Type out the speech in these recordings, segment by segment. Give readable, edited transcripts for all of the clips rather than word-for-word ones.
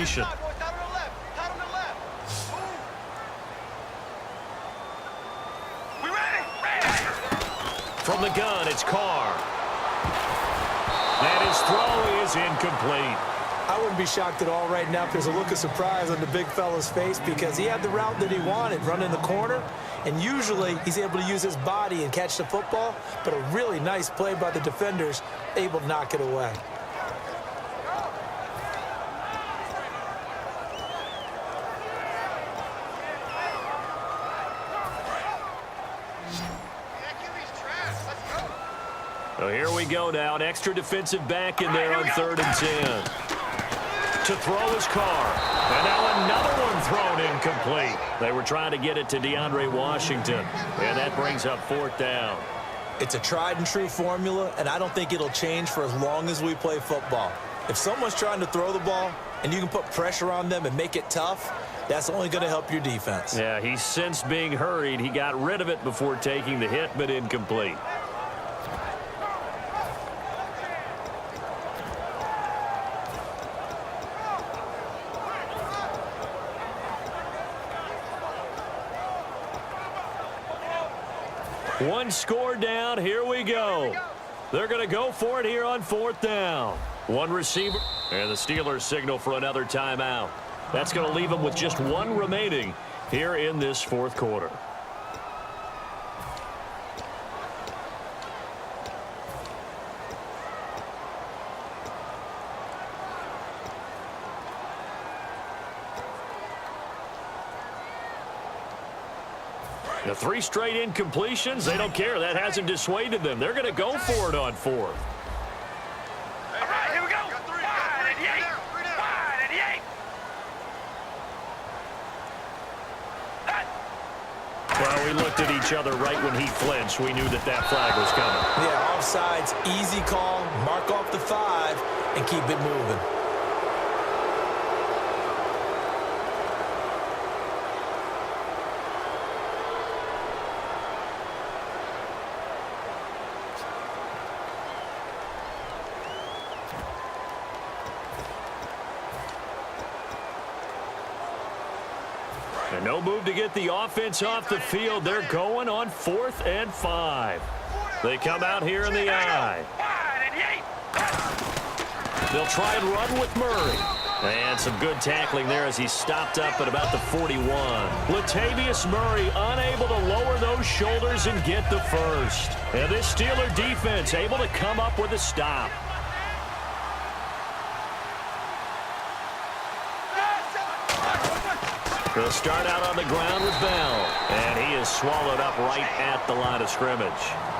formation. From the gun, it's Carr. And his throw is incomplete. I wouldn't be shocked at all right now if there's a look of surprise on the big fella's face because he had the route that he wanted, running the corner, and usually he's able to use his body and catch the football, but a really nice play by the defenders, able to knock it away. So here we go now. An extra defensive back in there on 3rd and 10. To throw his Carr. And now another one thrown incomplete. They were trying to get it to DeAndre Washington. And that brings up 4th down. It's a tried and true formula, and I don't think it'll change for as long as we play football. If someone's trying to throw the ball and you can put pressure on them and make it tough, that's only going to help your defense. Yeah, he sensed being hurried. He got rid of it before taking the hit, but incomplete. One score down. Here we go. They're going to go for it here on 4th down. One receiver. And the Steelers signal for another timeout. That's going to leave them with just one remaining here in this 4th quarter. The 3 straight incompletions, they don't care. That hasn't dissuaded them. They're going to go for it on 4th. All right, here we go. Wide and yank. Well, we looked at each other right when he flinched. We knew that that flag was coming. Yeah, offsides, easy call, mark off the 5, and keep it moving. And no move to get the offense off the field. They're going on 4th and 5. They come out here in the eye. They'll try and run with Murray. And some good tackling there as he stopped up at about the 41. Latavius Murray unable to lower those shoulders and get the first. And this Steeler defense able to come up with a stop. They'll start out on the ground with Bell. And he is swallowed up right at the line of scrimmage.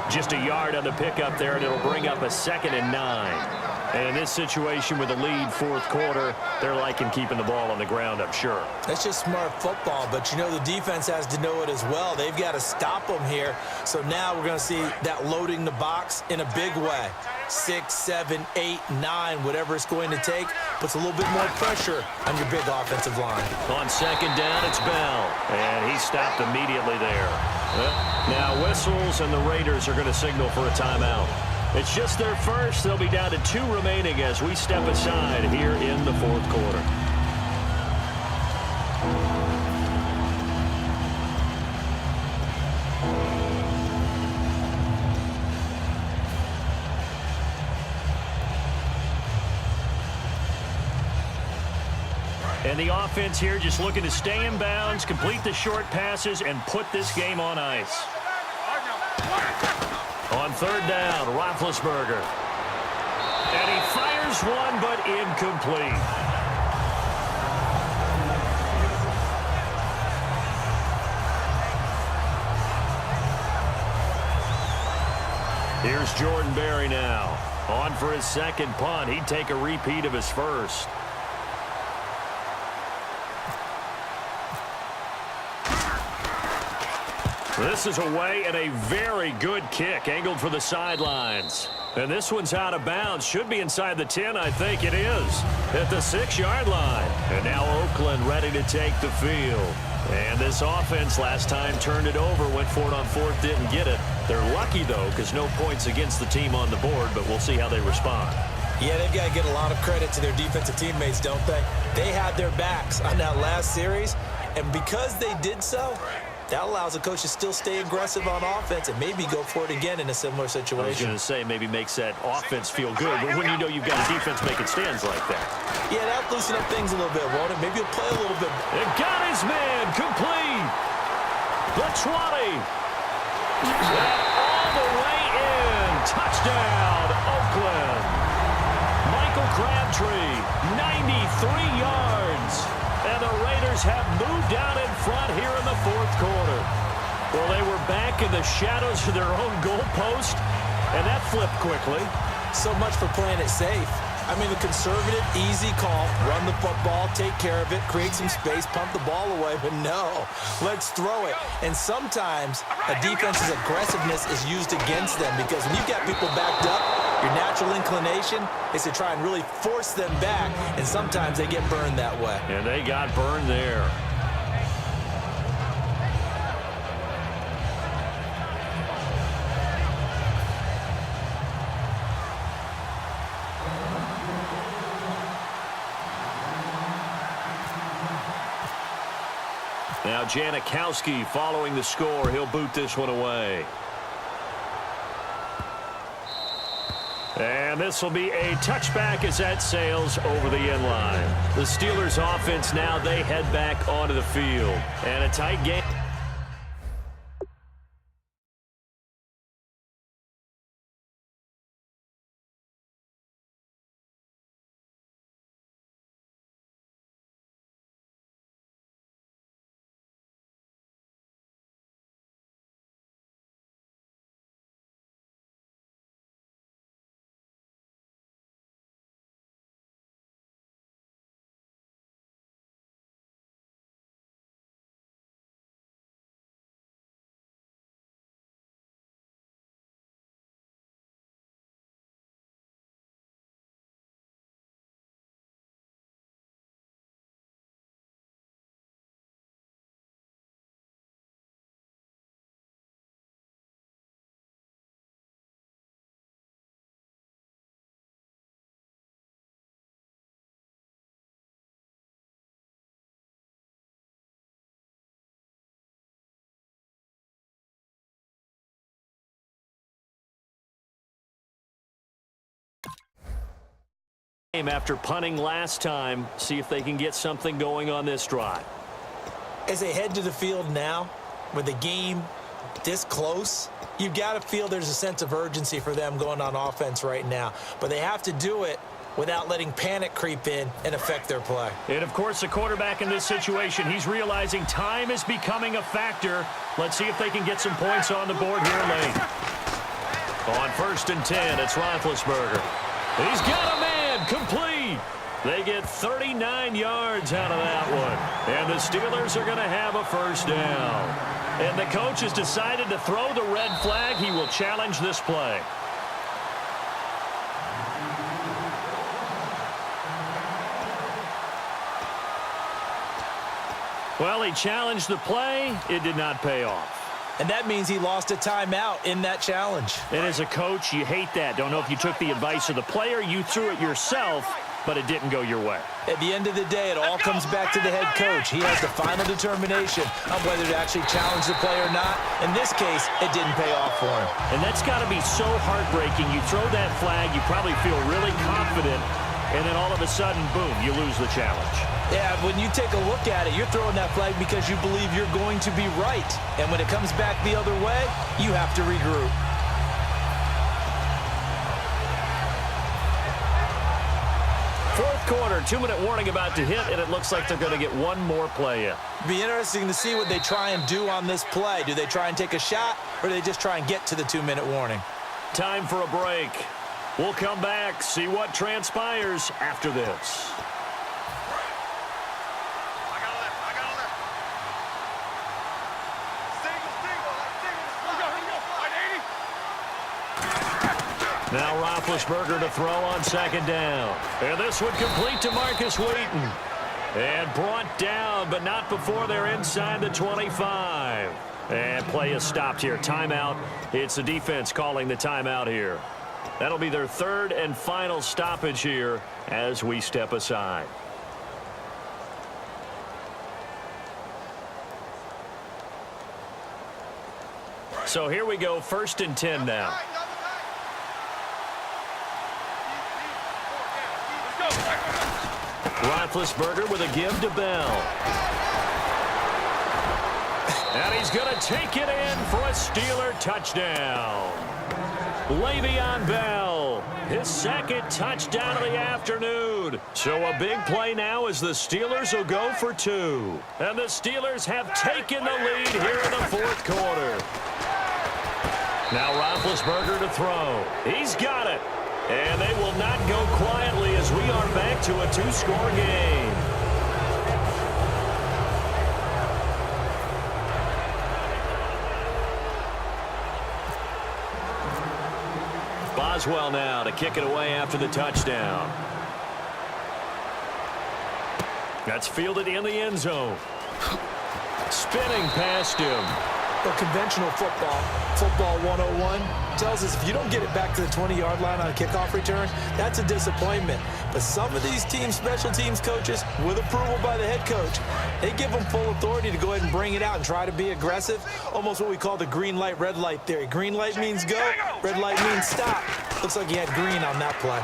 Just a yard on the pickup there, and it'll bring up a 2nd and 9. And in this situation with a lead 4th quarter, they're liking keeping the ball on the ground, I'm sure. That's just smart football, but you know the defense has to know it as well. They've got to stop them here. So now we're going to see that loading the box in a big way. 6, 7, 8, 9, whatever it's going to take, puts a little bit more pressure on your big offensive line. On 2nd down, it's Bell. And he stopped immediately there. Now whistles, and the Raiders are going to signal for a timeout. It's just their first. They'll be down to 2 remaining as we step aside here in the 4th quarter. And the offense here just looking to stay in bounds, complete the short passes, and put this game on ice. On 3rd down, Roethlisberger. And he fires one, but incomplete. Here's Jordan Berry now. On for his 2nd punt. He'd take a repeat of his first. This is away and a very good kick, angled for the sidelines. And this one's out of bounds. Should be inside the 10, I think it is. At the 6-yard line. And now Oakland ready to take the field. And this offense last time turned it over, went for it on 4th, didn't get it. They're lucky, though, because no points against the team on the board, but we'll see how they respond. Yeah, they've got to get a lot of credit to their defensive teammates, don't they? They had their backs on that last series, and because they did so, that allows the coach to still stay aggressive on offense and maybe go for it again in a similar situation. I was going to say maybe makes that offense feel good, but when you know you've got a defense making stands like that. Yeah, that'll loosen up things a little bit, won't it? Maybe he'll play a little bit. It got his man complete. The 20. And all the way in. Touchdown, Oakland. Michael Crabtree, 93 yards. And the Raiders have moved out in front here in the fourth quarter. Well, they were back in the shadows of their own goalpost, and that flipped quickly. So much for playing it safe. I mean, the conservative, easy call, run the football, take care of it, create some space, pump the ball away, but no, let's throw it. And sometimes a defense's aggressiveness is used against them because when you've got people backed up, your natural inclination is to try and really force them back, and sometimes they get burned that way. And they got burned there. Now Janikowski following the score. He'll boot this one away. And this will be a touchback as that sails over the end line. The Steelers offense now, they head back onto the field. And a tight game. After punting last time, see if they can get something going on this drive. As they head to the field now, with the game this close, you've got to feel there's a sense of urgency for them going on offense right now. But they have to do it without letting panic creep in and affect their play. And, of course, the quarterback in this situation, he's realizing time is becoming a factor. Let's see if they can get some points on the board here late. On 1st and 10, it's Roethlisberger. He's got a man. Complete. They get 39 yards out of that one. And the Steelers are going to have a first down. And the coach has decided to throw the red flag. He will challenge this play. Well, he challenged the play. It did not pay off. And that means he lost a timeout in that challenge. And as a coach, you hate that. Don't know if you took the advice of the player. You threw it yourself, but it didn't go your way. At the end of the day, it all comes back to the head coach. He has the final determination on whether to actually challenge the play or not. In this case, it didn't pay off for him. And that's got to be so heartbreaking. You throw that flag, you probably feel really confident, and then all of a sudden, boom, you lose the challenge. Yeah, when you take a look at it, you're throwing that flag because you believe you're going to be right. And when it comes back the other way, you have to regroup. Fourth quarter, 2-minute warning about to hit, and it looks like they're going to get one more play in. Be interesting to see what they try and do on this play. Do they try and take a shot, or do they just try and get to the 2-minute warning? Time for a break. We'll come back, see what transpires after this. Now Roethlisberger to throw on 2nd down. And this one complete to Marcus Wheaton. And brought down, but not before they're inside the 25. And play is stopped here. Timeout. It's the defense calling the timeout here. That'll be their third and final stoppage here as we step aside. So here we go, 1st and 10 now. Roethlisberger with a give to Bell. And he's going to take it in for a Steeler touchdown. Le'Veon Bell, his second touchdown of the afternoon. So a big play now as the Steelers will go for 2. And the Steelers have taken the lead here in the 4th quarter. Now Roethlisberger to throw. He's got it. And they will not go quietly as we are back to a 2-score game. Boswell now to kick it away after the touchdown. That's fielded in the end zone. Spinning past him. But conventional football 101, tells us if you don't get it back to the 20-yard line on a kickoff return, that's a disappointment. But some of these teams, special teams coaches, with approval by the head coach, they give them full authority to go ahead and bring it out and try to be aggressive, almost what we call the green light, red light theory. Green light means go, red light means stop. Looks like he had green on that play.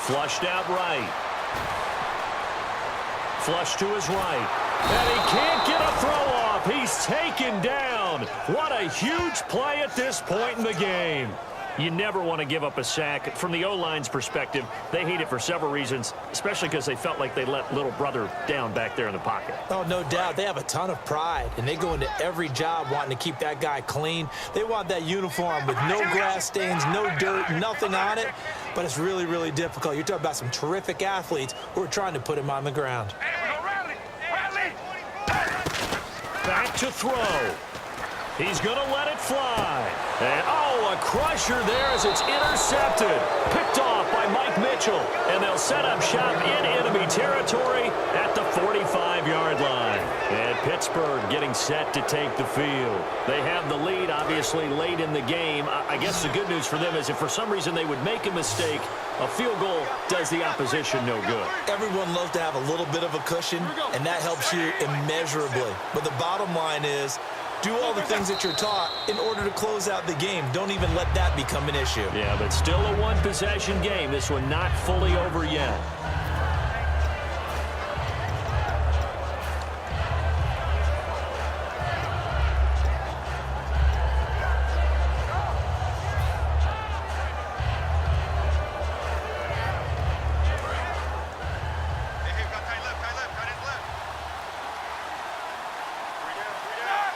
Flushed out right. Flush to his right. And he can't get a throw off. He's taken down. What a huge play at this point in the game. You never want to give up a sack. From the O-line's perspective, they hate it for several reasons, especially because they felt like they let little brother down back there in the pocket. Oh, no doubt. They have a ton of pride, and they go into every job wanting to keep that guy clean. They want that uniform with no grass stains, no dirt, nothing on it. But it's really, really difficult. You're talking about some terrific athletes who are trying to put him on the ground. Back to throw. He's going to let it fly. And, oh, a crusher there as it's intercepted. Picked off by Mike Mitchell. And they'll set up shop in enemy territory at the 45-yard line. And Pittsburgh getting set to take the field. They have the lead, obviously, late in the game. I guess the good news for them is if for some reason they would make a mistake, a field goal does the opposition no good. Everyone loves to have a little bit of a cushion, and that helps you immeasurably. But the bottom line is, do all the things that you're taught in order to close out the game. Don't even let that become an issue. Yeah, but still a one-possession game. This one not fully over yet.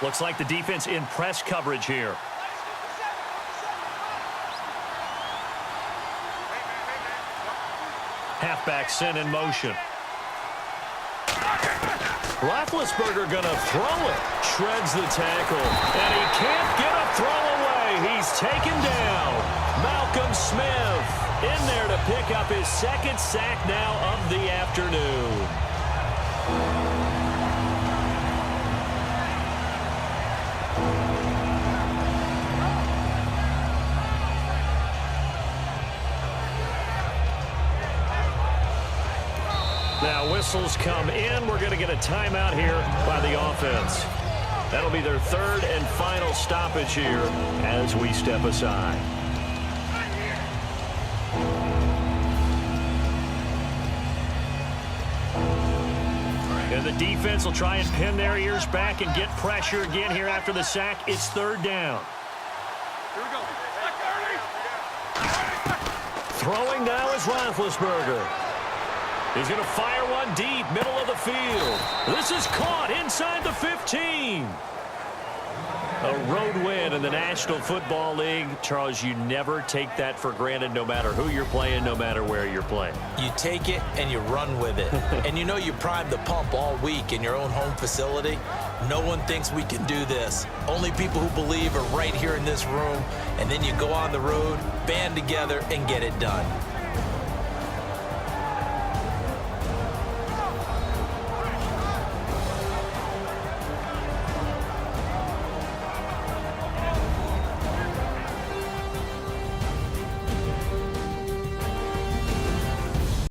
Looks like the defense in press coverage here. Halfback sent in motion. Roethlisberger gonna throw it. Shreds the tackle. And he can't get a throw away. He's taken down. Malcolm Smith in there to pick up his second sack now of the afternoon. Now whistles come in. We're going to get a timeout here by the offense. That'll be their third and final stoppage here as we step aside. And the defense will try and pin their ears back and get pressure again here after the sack. It's third down. Here we go. Throwing now is Roethlisberger. He's going to fire one deep, middle of the field. This is caught inside the 15. A road win in the National Football League. Charles, you never take that for granted no matter who you're playing, no matter where you're playing. You take it and you run with it. And you know you primed the pump all week in your own home facility. No one thinks we can do this. Only people who believe are right here in this room. And then you go on the road, band together, and get it done.